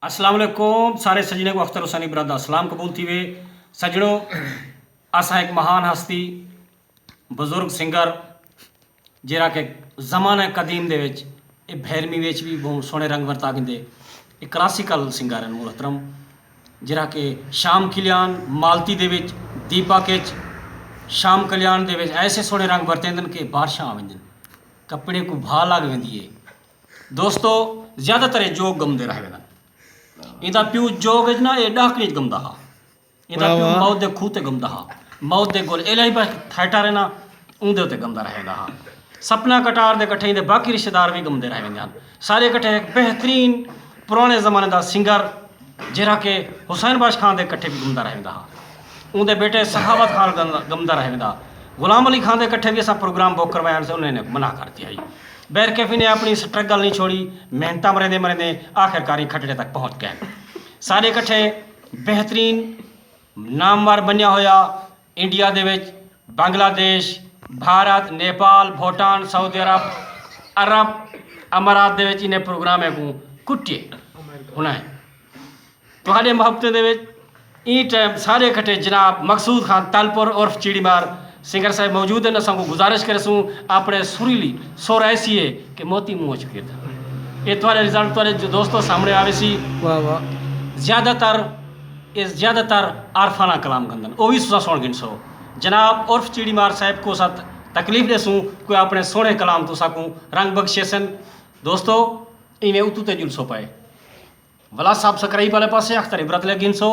अस्सलाम वालेकुम सारे सजने को अख्तर हुसैनी बरदा सलाम कबूल थी वे सजड़ो असा एक महान हस्ती बुजुर्ग सिंगर जरा के ज़माने कदीम दे विच ये भैरमी विच भी बहुत सोहने रंग वरता गिंदे ये क्लासिकल सिंगर हैं मोहतरम जरा के शाम कल्याण मालती दे विच दीपक विच शाम कल्याण दे विच ऐसे सोहने रंग वरतेंदन के बारिशां आवेंदन कपड़े को भा लग वेंदी है दोस्तों ज़्यादातर जोग गमदे रह वेंदन इंदा प्यू जोग ना ये डाकनी गमदा हा इंदा प्यू मौत दे खूह ते गमदा हा मौत दे गोल इलाही बस थाटा रहना उंदे उत्ते गमदा रहेंदा हा सपना कटार दे कट्ठे इंदे बाकी रिश्तेदार भी गमदे रह वेंदे हन सारे कट्ठे एक बेहतरीन पुराने ज़माने दा सिंगर जरा के हुसैन बाश खान दे कट्ठे भी गमदा रहेंदा हा उंदे बेटे सखावत खान गमदा रहेंदा गुलाम अली खान दे कट्ठे भी असा प्रोग्राम बुक करवाया से उन्होंने मना कर दिया जी बैर कैफी ने अपनी स्ट्रगल नहीं छोड़ी मेहनत मरेंदे मरेंदे आखिरकार खटड़े तक पहुँच गए सारे कट्ठे बेहतरीन नामवर बनिया होया इंडिया दे विच बांग्लादेश भारत नेपाल भूटान सऊदी अरब अमारात दे विच इन्हें प्रोग्राम को कुटिए होना है तुहाडे मुहब्बतें दे विच ई टाइम सारे कट्ठे जनाब मकसूद खान तालपुर उर्फ चिड़ीमार सिंगर साहब मौजूद हैं असा गुजारिश करेसूँ अपने सुरीली सुर ऐसी है कि मोती मुँह चुके थे ये तुम्हारे रिजल्ट तुम्हारे जो दोस्तों सामने आवे सी ज़्यादातर आरफाना कलाम गंदन वो भी सुसा सुन गिनसो जनाब उर्फ चिड़ीमार साहब को साथ तकलीफ देसूँ कोई अपने सोने कलाम तो साकूँ रंग बख्शेसन दोस्तों इवें उतू ते जुलसो पाए वला साहब सकराई वाले पासे अख्तर इबरत ले गिनसो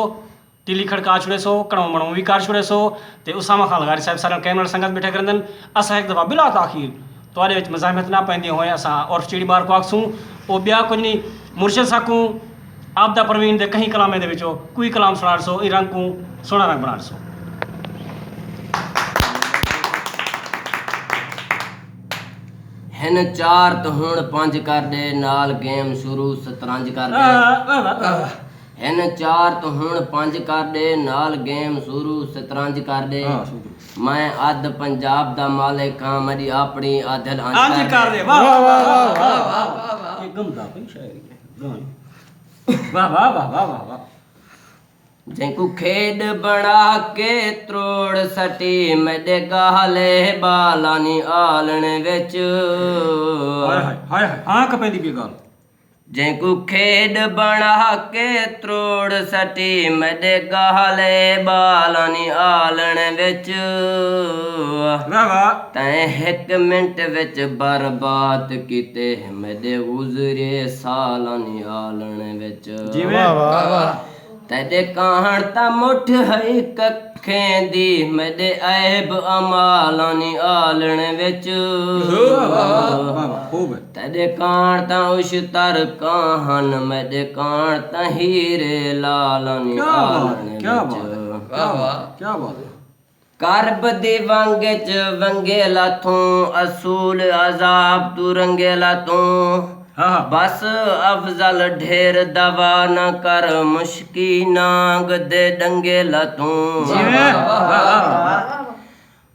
टिली खड़का छुड़े सो कड़ों मड़ों भी कार छुड़े सो ते उसामा खान लगारी साहब सारे कैमरा संगत बैठे करंदन असा एक दफ़ा बिला ताखीर तुआरे विच मज़ाहमत ना पैंदी होए असा और चिड़ीमार को आखसूँ वो ब्या कुछ नहीं मुर्शद साकूँ आपदा प्रवीण दे कहीं कलामे दे विचों कोई कलाम सुना सो ई रंग को सोना रंग बना सो हिन चार तो हुण पंज कर दे नाल गेम शुरू शतरंज कर दे हिन चार तो हुण पंज कर दे नाल गेम शुरू शतरंज कर दे मैं अध पंजाब दा मालिक हां मेरी अपनी अधल अंज कर दे वाह वाह वाह वाह वाह ये गमदा कोई शायरी है वाह वाह वाह वाह वाह वाह जेकू खेड बना के त्रोड़ सटी मेरे गाले बालानी आलण विच हाय हाय हाय हां कपेंदी भी गल जेकू खेड बना के त्रोड़ सटी मेरे गाले बालानी आलण विच वाह वाह तैं एक मिनट विच बर्बाद कीते मेरे गुजरे सालानी आलण विच जिवें वाह वाह तेरे कहण ता मुठ है कखें दी मेरे ऐब अमालानी आलण विच तेरे कहण ता उशतर कहन मेरे कहण ता हीरे लालानी आलण विच क्या बात करब दी वंगे च वंगेला तू असूल अजाब तू रंगेला तू बस अफजल ढेर दवा न कर मुश्की नांग दे डंगेला तू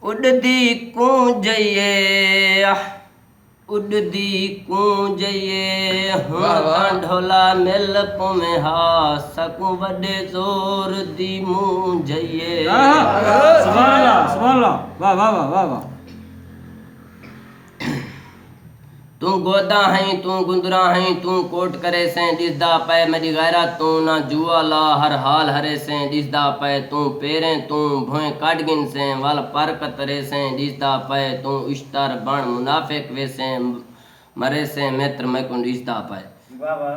उड़दी कूंजइए उड़दी कूंजइए हूं ढोला मिल पुमे हा सकूं वडे जोर दी मुंह जइए सुभान अल्लाह वाह वाह वाह वाह वाह तू गोदा है तू गुंदरा है तू कोट करे से दिसदा पै मेरी गैरा तू ना जुआ ला हर हाल हरे से दिसदा पै तू पेरे तू भोए काट गिन से वल पर कतरे से दिसदा पै तू इश्तार बण मुनाफिक वे से मरे से मित्र मैं कुंड दिसदा पै वाह वाह